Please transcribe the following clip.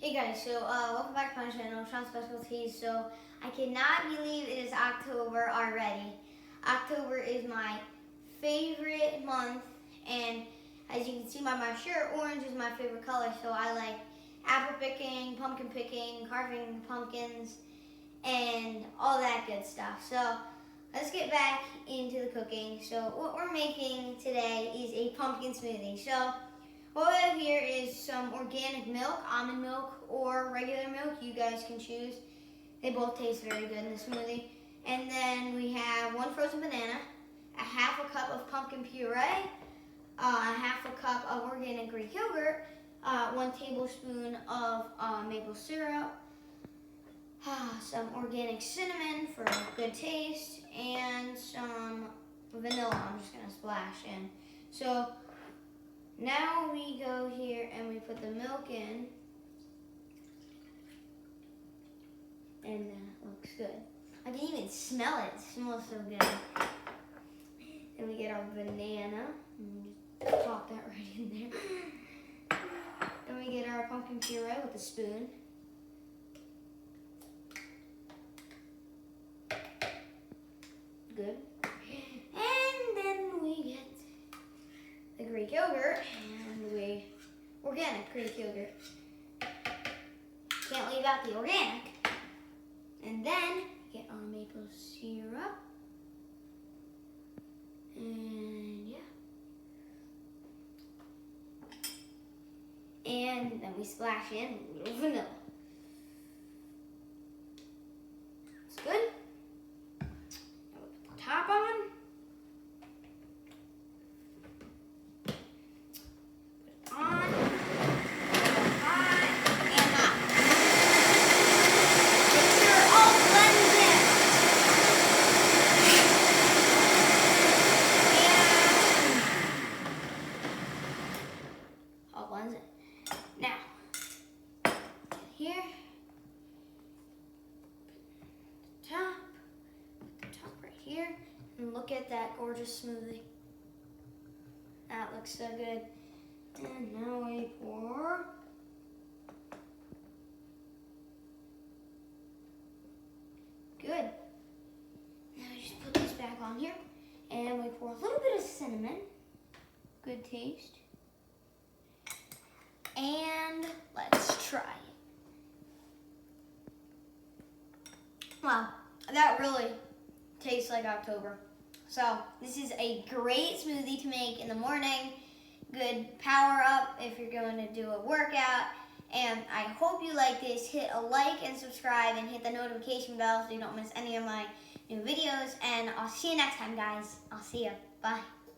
Hey guys, so welcome back to my channel, Sean Specialties. So I cannot believe it is October already. October is my favorite month, and as you can see by my shirt, orange is my favorite color. So I like apple picking, pumpkin picking, carving pumpkins, and all that good stuff. So let's get back into the cooking. So what we're making today is a pumpkin smoothie. So what we have here is some organic milk, almond milk, or regular milk. You guys can choose. They both taste very good in the smoothie. And then we have one frozen banana, a half a cup of pumpkin puree, a half a cup of organic Greek yogurt, 1 tablespoon of maple syrup, some organic cinnamon for good taste, and some vanilla I'm just going to splash in. So now we go here and we put the milk in, and that looks good. I can even smell it. It smells so good. Then we get our banana, and just pop that right in there. Then we get our pumpkin puree with a spoon. Good. And then we get the Greek yogurt, and organic Greek yogurt. Can't leave out the organic. And then get our maple syrup. And yeah. And then we splash in a little vanilla. It's good. Now we put the top on. Now, here, put the top right here, and look at that gorgeous smoothie. That looks so good. And now we pour. Good. Now we just put this back on here, and we pour a little bit of cinnamon. Good taste. And let's try it. Wow, that really tastes like October. So this is a great smoothie to make in the morning. Good power up if you're going to do a workout. And I hope you like this. Hit a like and subscribe and hit the notification bell so you don't miss any of my new videos. And I'll see you next time, guys. I'll see you. Bye.